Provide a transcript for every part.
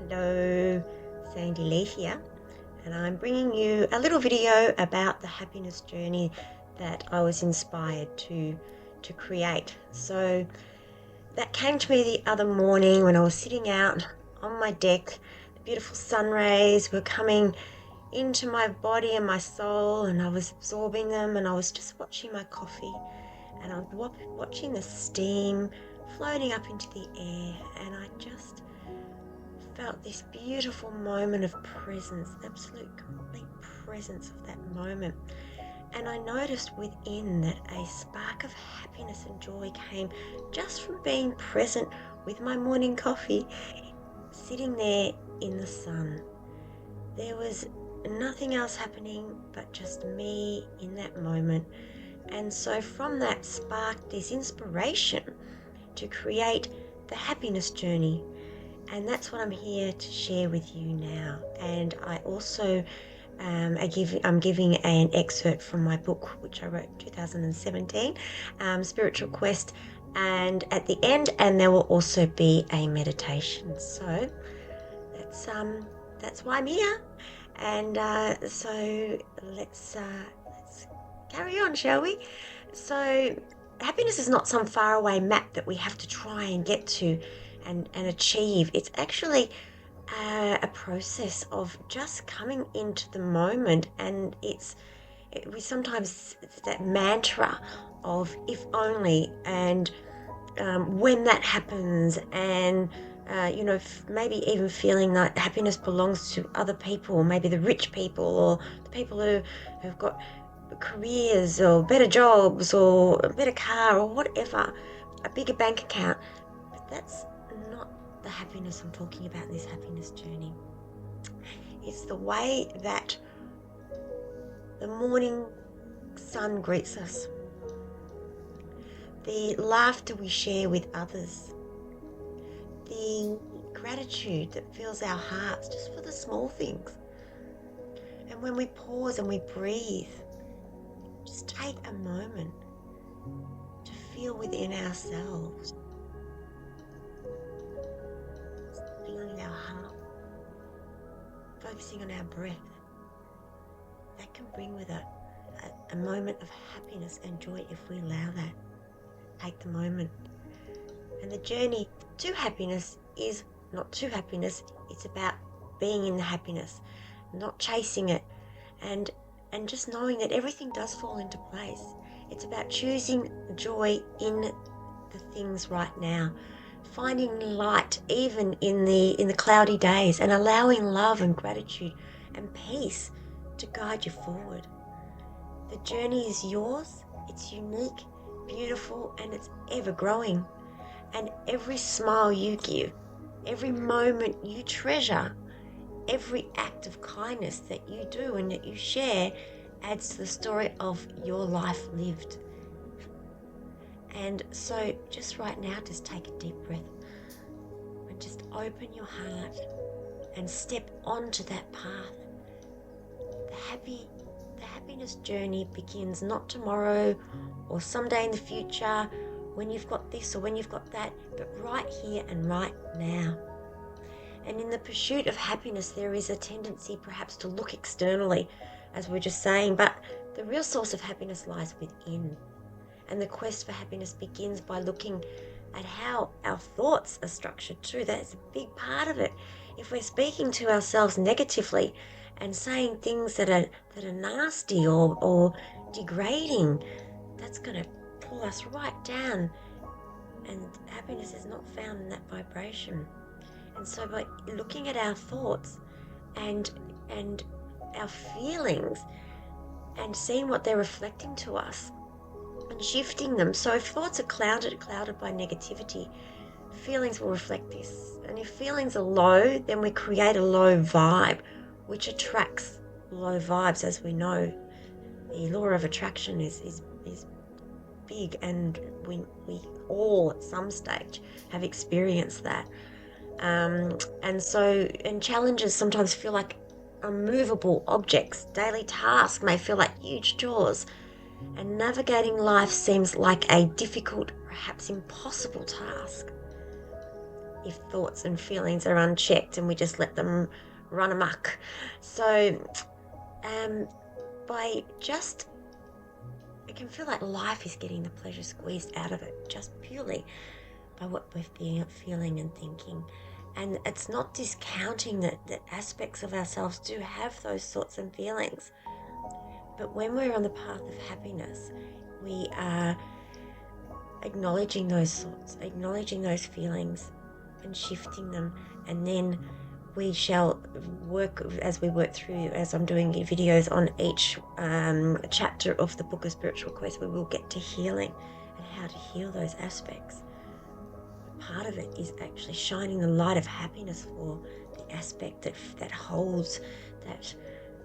Hello, Sandy Leaf here, and I'm bringing you a little video about the happiness journey that I was inspired to create. So that came to me the other morning when I was sitting out on my deck. The beautiful sun rays were coming into my body and my soul, and I was absorbing them, and I was just watching my coffee, and I was watching the steam floating up into the air, and I just felt this beautiful moment of presence, absolute complete presence of that moment. And I noticed within that a spark of happiness and joy came just from being present with my morning coffee, sitting there in the sun. There was nothing else happening but just me in that moment. And so from that sparked this inspiration to create the happiness journey. And that's what I'm here to share with you now. And I also I'm giving an excerpt from my book, which I wrote in 2017, Spiritual Quest. And at the end, and there will also be a meditation. So that's why I'm here. And so let's carry on, shall we? So happiness is not some faraway map that we have to try and get to and achieve. It's actually a process of just coming into the moment, and we sometimes, it's that mantra of if only, and when that happens, and maybe even feeling that happiness belongs to other people, maybe the rich people or the people who've got careers or better jobs or a better car or whatever, a bigger bank account. But that's not the happiness I'm talking about in this happiness journey. It's the way that the morning sun greets us, the laughter we share with others, the gratitude that fills our hearts just for the small things. And when we pause and we breathe, just take a moment to feel within ourselves, feeling our heart, focusing on our breath. That can bring with it a moment of happiness and joy if we allow that. Take the moment. And the journey to happiness is not to happiness. It's about being in the happiness, not chasing it, and just knowing that everything does fall into place. It's about choosing joy in the things right now, finding light even in the cloudy days, and allowing love and gratitude and peace to guide you forward. The journey is yours. It's unique, beautiful, and it's ever growing. And every smile you give, every moment you treasure, every act of kindness that you do and that you share adds to the story of your life lived. And so just right now, just take a deep breath and just open your heart and step onto that path. The happiness journey begins not tomorrow or someday in the future when you've got this or when you've got that, but right here and right now. And in the pursuit of happiness, there is a tendency perhaps to look externally, as we we're just saying, but the real source of happiness lies within. And the quest for happiness begins by looking at how our thoughts are structured too. That's a big part of it. If we're speaking to ourselves negatively and saying things that are nasty or degrading, that's going to pull us right down. And happiness is not found in that vibration. And so by looking at our thoughts and our feelings and seeing what they're reflecting to us and shifting them. So if thoughts are clouded by negativity, feelings will reflect this. And if feelings are low, then we create a low vibe, which attracts low vibes, as we know. The law of attraction is big, and we all at some stage have experienced that. And challenges sometimes feel like unmovable objects. Daily tasks may feel like huge chores, and navigating life seems like a difficult, perhaps impossible task. if thoughts and feelings are unchecked and we just let them run amok. So by just, it can feel like life is getting the pleasure squeezed out of it just purely by what we're feeling and thinking. And it's not discounting that aspects of ourselves do have those thoughts and feelings. But when we're on the path of happiness, we are acknowledging those thoughts, acknowledging those feelings, and shifting them. And then we shall work, as we work through, as I'm doing videos on each chapter of the Book of Spiritual Quest, we will get to healing and how to heal those aspects. But part of it is actually shining the light of happiness for the aspect that holds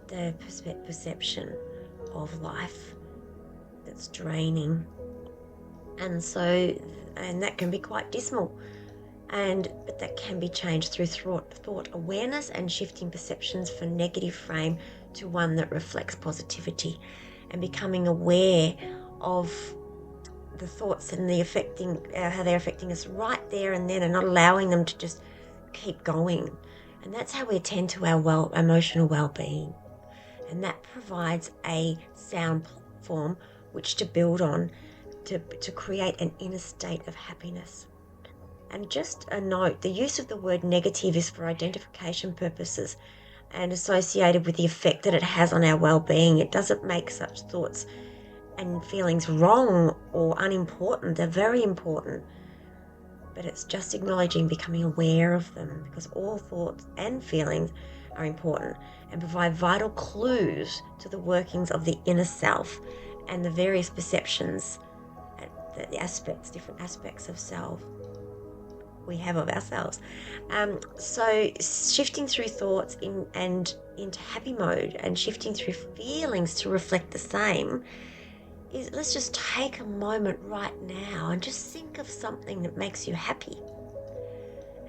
the perception of life that's draining. And that can be quite dismal. But that can be changed through thought awareness and shifting perceptions from negative frame to one that reflects positivity, and becoming aware of the thoughts and how they're affecting us right there and then, and not allowing them to just keep going. And that's how we attend to our emotional well-being. And that provides a sound platform which to build on to create an inner state of happiness. And just a note, the use of the word negative is for identification purposes and associated with the effect that it has on our well-being. It doesn't make such thoughts and feelings wrong or unimportant. They're very important. But it's just acknowledging, becoming aware of them, because all thoughts and feelings are important and provide vital clues to the workings of the inner self and the various perceptions, different aspects of self we have of ourselves. So shifting through thoughts into happy mode and shifting through feelings to reflect the same is, let's just take a moment right now and just think of something that makes you happy,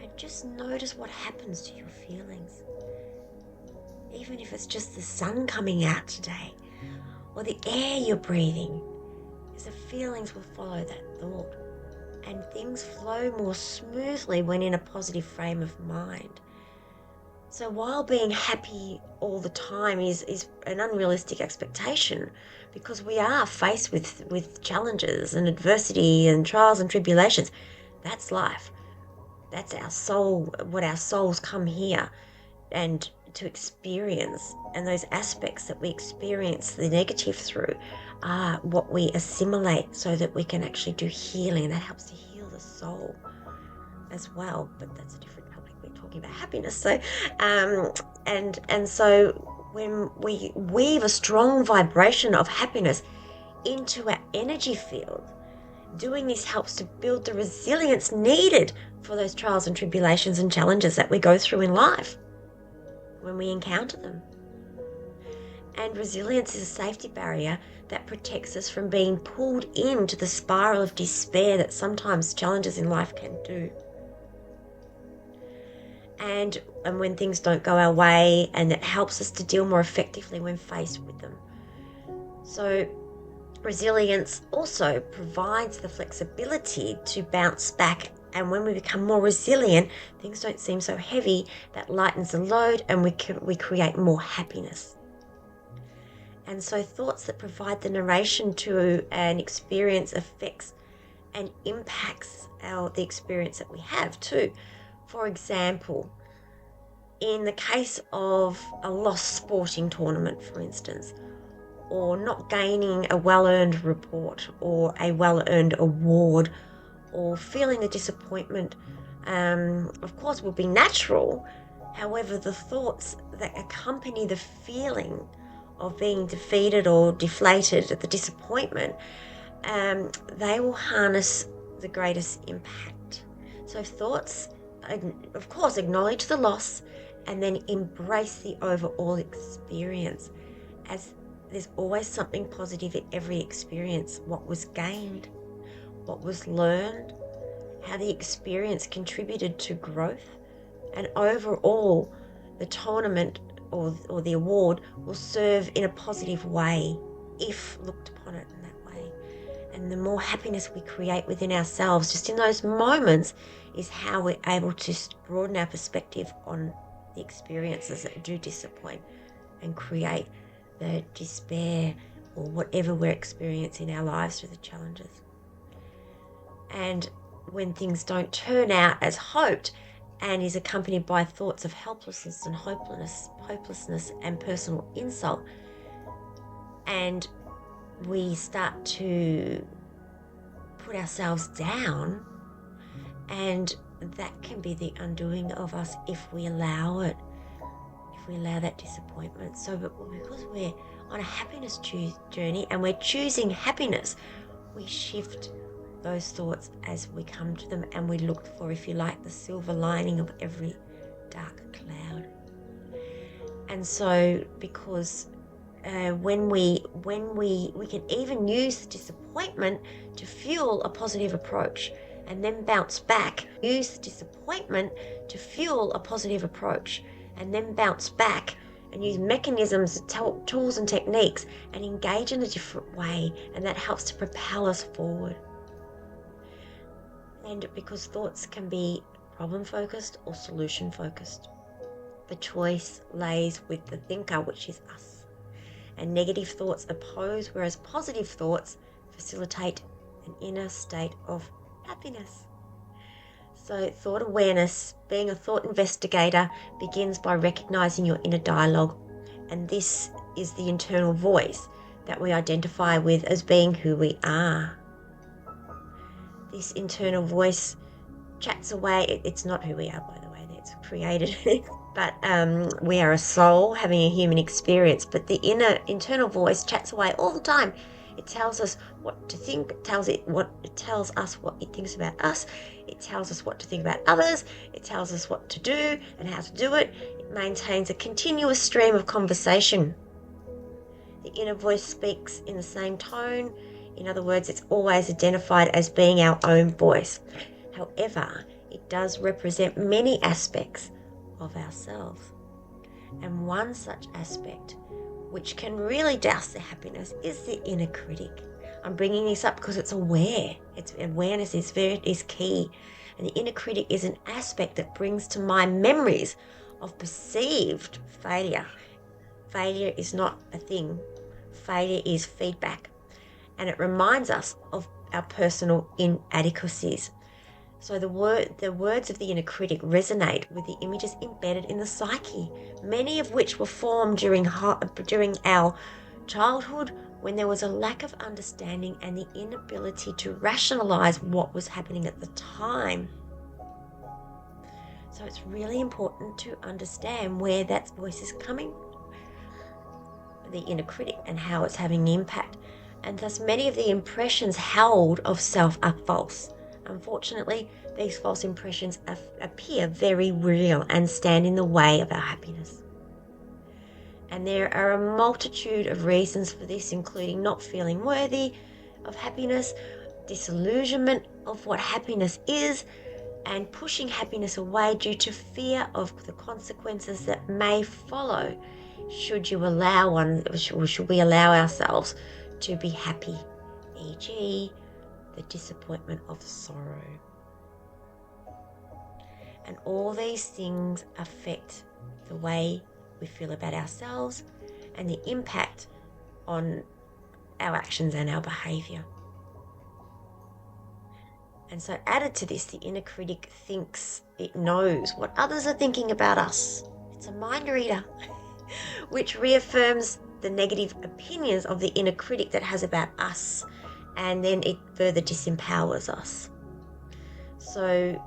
and just notice what happens to your feelings. Even if it's just the sun coming out today or the air you're breathing, because the feelings will follow that thought. And things flow more smoothly when in a positive frame of mind. So while being happy all the time is an unrealistic expectation, because we are faced with challenges and adversity and trials and tribulations, that's life. That's our soul, what our souls come here and to experience. And those aspects that we experience the negative through are what we assimilate so that we can actually do healing, and that helps to heal the soul as well. But that's a different topic. We're talking about happiness. So and so when we weave a strong vibration of happiness into our energy field, doing this helps to build the resilience needed for those trials and tribulations and challenges that we go through in life when we encounter them. And resilience is a safety barrier that protects us from being pulled into the spiral of despair that sometimes challenges in life can do. And when things don't go our way, and it helps us to deal more effectively when faced with them. So resilience also provides the flexibility to bounce back, and when we become more resilient, things don't seem so heavy. That lightens the load, and we create more happiness. And so thoughts that provide the narration to an experience affects and impacts the experience that we have too. For example, in the case of a lost sporting tournament, for instance, or not gaining a well-earned report or a well-earned award, or feeling the disappointment, of course, will be natural. However, the thoughts that accompany the feeling of being defeated or deflated at the disappointment, they will harness the greatest impact. So thoughts, of course, acknowledge the loss and then embrace the overall experience, as there's always something positive in every experience. What was gained, what was learned, how the experience contributed to growth, and overall the tournament or the award will serve in a positive way if looked upon it in that way. And the more happiness we create within ourselves, just in those moments, is how we're able to broaden our perspective on the experiences that do disappoint and create the despair or whatever we're experiencing in our lives through the challenges. And when things don't turn out as hoped and is accompanied by thoughts of helplessness and hopelessness and personal insult, and we start to put ourselves down, and that can be the undoing of us if we allow it, if we allow that disappointment. So because we're on a happiness journey and we're choosing happiness, we shift those thoughts as we come to them, and we look for, if you like, the silver lining of every dark cloud. And so because when we can even use the disappointment to fuel a positive approach and then bounce back. Use the disappointment to fuel a positive approach and then bounce back, and use mechanisms, tools and techniques, and engage in a different way, and that helps to propel us forward. And because thoughts can be problem focused or solution focused, the choice lays with the thinker, which is us. And negative thoughts oppose, whereas positive thoughts facilitate an inner state of happiness. So thought awareness, being a thought investigator, begins by recognizing your inner dialogue. And this is the internal voice that we identify with as being who we are. This internal voice chats away. It's not who we are, by the way, it's created. But we are a soul having a human experience. But the internal voice chats away all the time. It tells us what to think. It tells us what it thinks about us. It tells us what to think about others. It tells us what to do and how to do it. It maintains a continuous stream of conversation. The inner voice speaks in the same tone. In other words, it's always identified as being our own voice. However, it does represent many aspects of ourselves. And one such aspect which can really douse the happiness is the inner critic. I'm bringing this up because it's aware. Awareness is key. And the inner critic is an aspect that brings to mind memories of perceived failure. Failure is not a thing. Failure is feedback. And it reminds us of our personal inadequacies. So the words of the inner critic resonate with the images embedded in the psyche, many of which were formed during our childhood, when there was a lack of understanding and the inability to rationalize what was happening at the time. So it's really important to understand where that voice is coming, the inner critic, and how it's having an impact. And thus many of the impressions held of self are false. Unfortunately, these false impressions appear very real and stand in the way of our happiness. And there are a multitude of reasons for this, including not feeling worthy of happiness, disillusionment of what happiness is, and pushing happiness away due to fear of the consequences that may follow should we allow ourselves to be happy, e.g., the disappointment of sorrow. And all these things affect the way we feel about ourselves and the impact on our actions and our behaviour. And so added to this, the inner critic thinks it knows what others are thinking about us. It's a mind reader, which reaffirms the negative opinions of the inner critic that has about us, and then it further disempowers us. So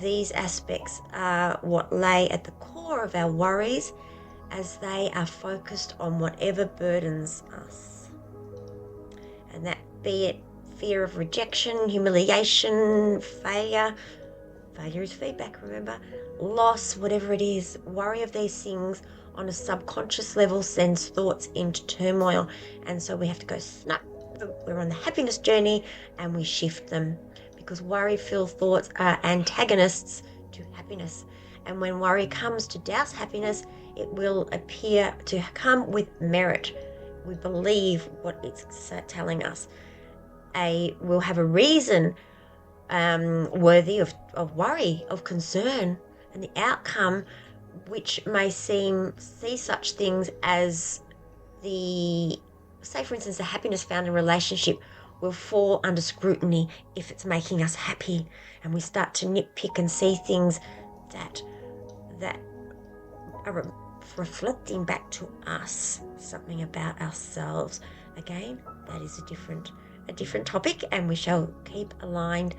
these aspects are what lay at the core of our worries, as they are focused on whatever burdens us. And that be it fear of rejection, humiliation, failure. Failure is feedback, remember? Loss, whatever it is. Worry of these things on a subconscious level sends thoughts into turmoil. And so we have to go snap. We're on the happiness journey and we shift them, because worry-filled thoughts are antagonists to happiness. And when worry comes to douse happiness, it will appear to come with merit. We believe what it's telling us. we'll have a reason worthy of worry, of concern, and the outcome, which may see such things as say for instance, the happiness found in relationship will fall under scrutiny if it's making us happy, and we start to nitpick and see things that are reflecting back to us something about ourselves. Again, that is a different topic, and we shall keep aligned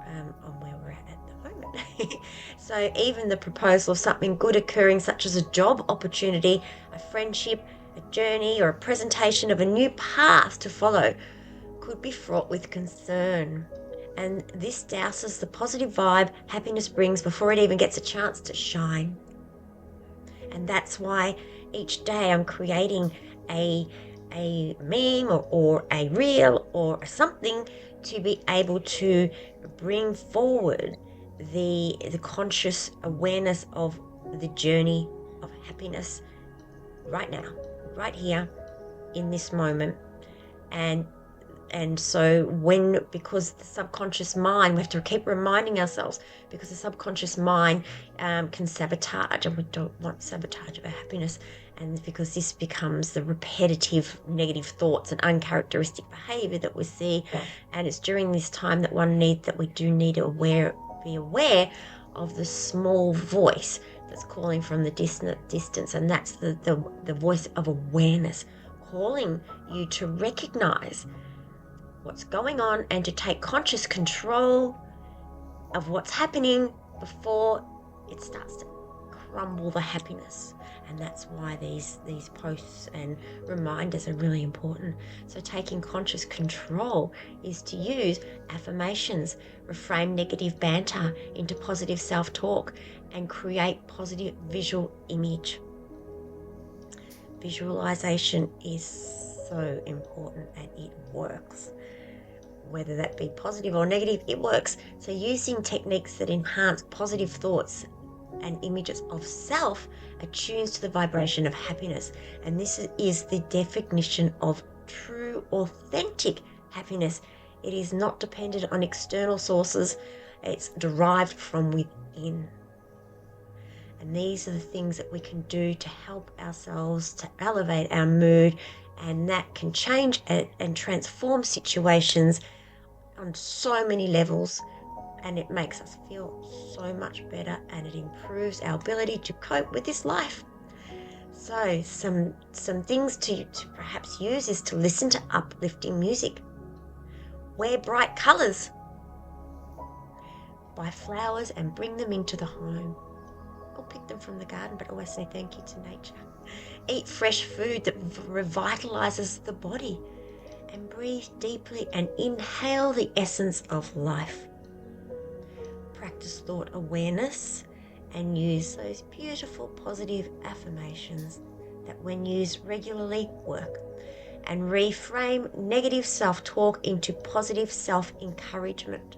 on where we're at the moment. So even the proposal of something good occurring, such as a job opportunity, a friendship, a journey, or a presentation of a new path to follow, could be fraught with concern. And this douses the positive vibe happiness brings before it even gets a chance to shine. And that's why each day I'm creating a meme or a reel or something to be able to bring forward the conscious awareness of the journey of happiness right now, right here in this moment. And so because the subconscious mind, we have to keep reminding ourselves, because the subconscious mind can sabotage, and we don't want sabotage of our happiness. And because this becomes the repetitive negative thoughts and uncharacteristic behavior that we see. And it's during this time that we do need to be aware of the small voice that's calling from the distance. And that's the voice of awareness, calling you to recognize what's going on and to take conscious control of what's happening before it starts to crumble the happiness. And that's why these posts and reminders are really important. So taking conscious control is to use affirmations, reframe negative banter into positive self-talk, and create positive visual image. Visualization is so important, and it works. Whether that be positive or negative, it works. So using techniques that enhance positive thoughts and images of self attunes to the vibration of happiness. And this is the definition of true, authentic happiness. It is not dependent on external sources. It's derived from within. And these are the things that we can do to help ourselves to elevate our mood, and that can change and transform situations on so many levels, and it makes us feel so much better, and it improves our ability to cope with this life. So some things to perhaps use is to listen to uplifting music, wear bright colours, buy flowers and bring them into the home, or pick them from the garden, but always say thank you to nature. Eat fresh food that revitalizes the body, and breathe deeply and inhale the essence of life. Practice thought awareness and use those beautiful positive affirmations that, when used regularly, work. And reframe negative self-talk into positive self-encouragement.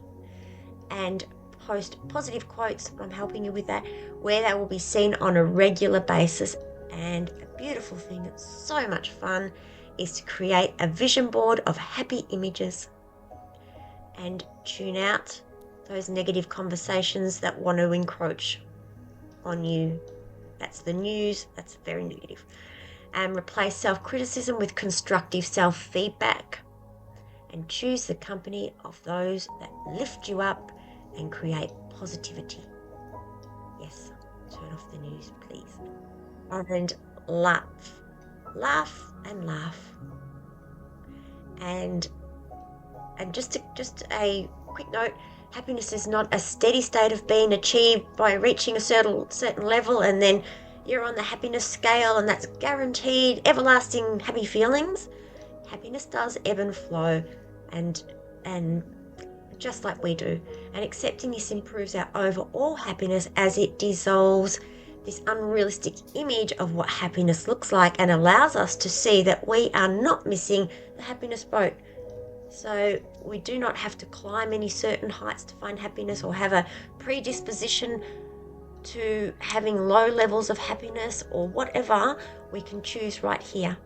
And post positive quotes, I'm helping you with that, where they will be seen on a regular basis. And a beautiful thing that's so much fun is to create a vision board of happy images and tune out those negative conversations that want to encroach on you. That's the news, that's very negative. And replace self-criticism with constructive self-feedback, and choose the company of those that lift you up and create positivity. Yes, turn off the news, please. And laugh and laugh. And just a quick note, happiness is not a steady state of being achieved by reaching a certain level and then you're on the happiness scale and that's guaranteed everlasting happy feelings. Happiness does ebb and flow, and just like we do. And accepting this improves our overall happiness as it dissolves this unrealistic image of what happiness looks like and allows us to see that we are not missing the happiness boat. So we do not have to climb any certain heights to find happiness, or have a predisposition to having low levels of happiness or whatever. We can choose right here.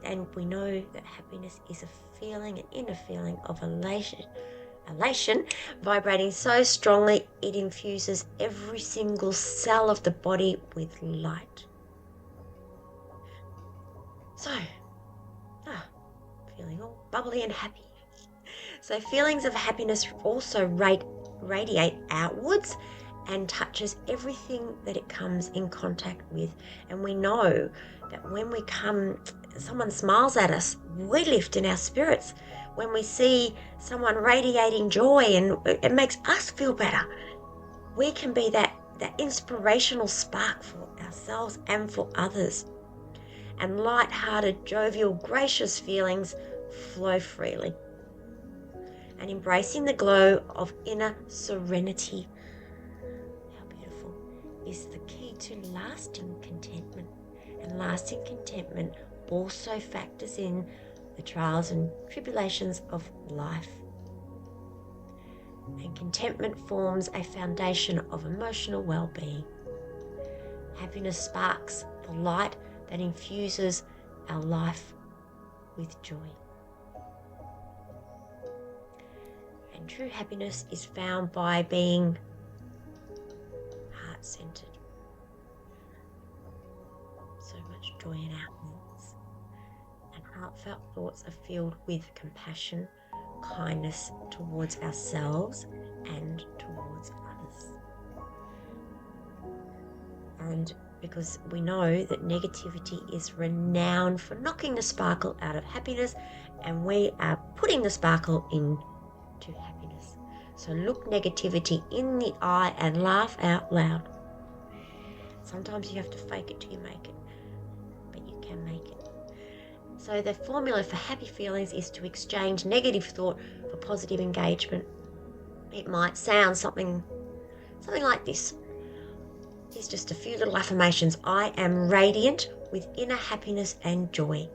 And we know that happiness is a feeling, an inner feeling of elation, vibrating so strongly it infuses every single cell of the body with light. So, feeling all bubbly and happy. So feelings of happiness also radiate outwards and touches everything that it comes in contact with. And we know that when someone smiles at us, we lift in our spirits. When we see someone radiating joy, and it makes us feel better, we can be that inspirational spark for ourselves and for others. And light-hearted, jovial, gracious feelings flow freely. And embracing the glow of inner serenity, how beautiful, is the key to lasting contentment. And lasting contentment also factors in the trials and tribulations of life. And contentment forms a foundation of emotional well-being. Happiness sparks the light that infuses our life with joy. And true happiness is found by being heart-centered. So much joy in our hearts. And heartfelt thoughts are filled with compassion, kindness towards ourselves and towards others. And because we know that negativity is renowned for knocking the sparkle out of happiness, and we are putting the sparkle into happiness. So look negativity in the eye and laugh out loud. Sometimes you have to fake it till you make it, but you can make it. So the formula for happy feelings is to exchange negative thought for positive engagement. It might sound something like this. Here's just a few little affirmations. I am radiant with inner happiness and joy.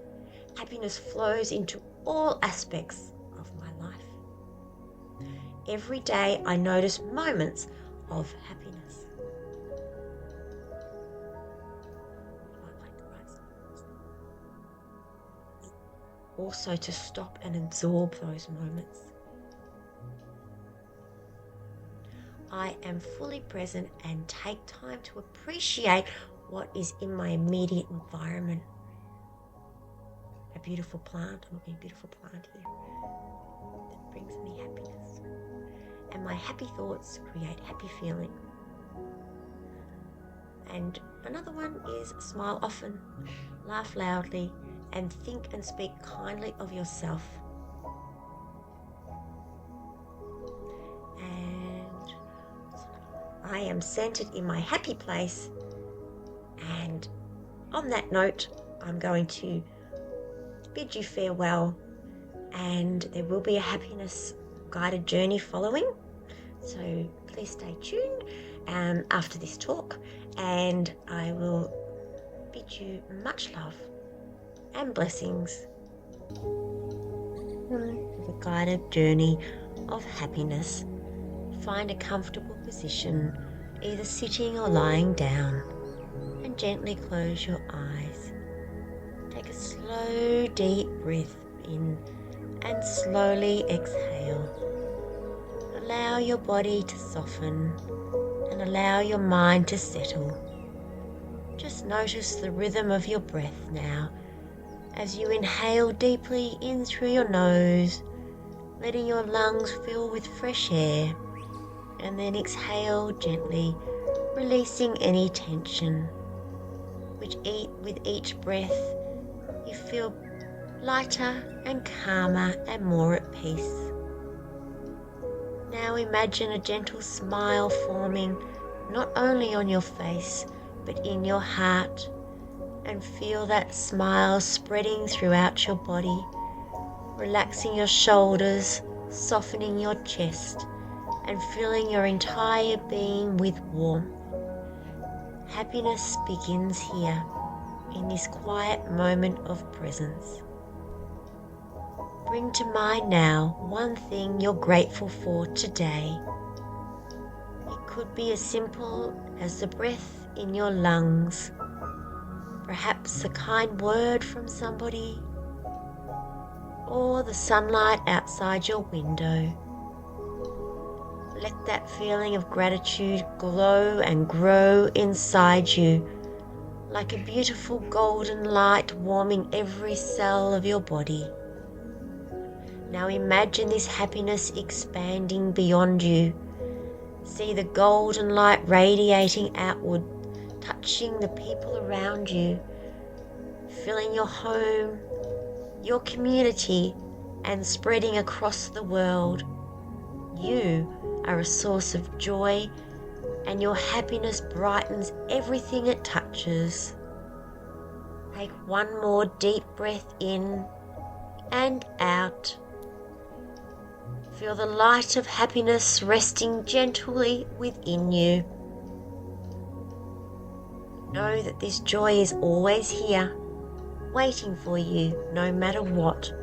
Happiness flows into all aspects of my life. Every day I notice moments of happiness. Also to stop and absorb those moments. I am fully present and take time to appreciate what is in my immediate environment. A beautiful plant, I'm looking at a beautiful plant here, that brings me happiness. And my happy thoughts create happy feeling. And another one is smile often, laugh loudly, and think and speak kindly of yourself. And I am centered in my happy place. And on that note, I'm going to bid you farewell, and there will be a happiness guided journey following. So please stay tuned after this talk, and I will bid you much love and blessings of a guided journey of happiness. Find a comfortable position, either sitting or lying down, and gently close your eyes. Take a slow, deep breath in and slowly exhale. Allow your body to soften and allow your mind to settle. Just notice the rhythm of your breath now as you inhale deeply in through your nose, letting your lungs fill with fresh air, and then exhale gently, releasing any tension. With each breath, you feel lighter and calmer and more at peace. Now imagine a gentle smile forming not only on your face but in your heart, and feel that smile spreading throughout your body, relaxing your shoulders, softening your chest, and filling your entire being with warmth. Happiness begins here, in this quiet moment of presence. Bring to mind now one thing you're grateful for today. It could be as simple as the breath in your lungs, perhaps a kind word from somebody, or the sunlight outside your window. Let that feeling of gratitude glow and grow inside you like a beautiful golden light warming every cell of your body. Now imagine this happiness expanding beyond you. See the golden light radiating outward, touching the people around you, filling your home, your community, and spreading across the world. You are a source of joy, and your happiness brightens everything it touches. Take one more deep breath in and out. Feel the light of happiness resting gently within you. Know that this joy is always here, waiting for you no matter what.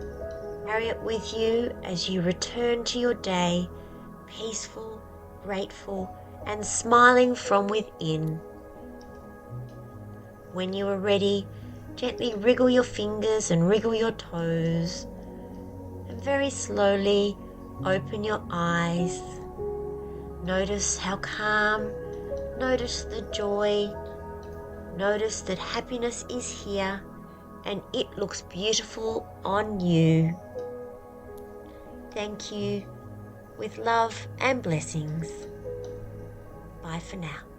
Carry it with you as you return to your day, peaceful, grateful, and smiling from within. When you are ready, gently wriggle your fingers and wriggle your toes, and very slowly open your eyes. Notice how calm, notice the joy, notice that happiness is here and it looks beautiful on you. Thank you, with love and blessings. Bye for now.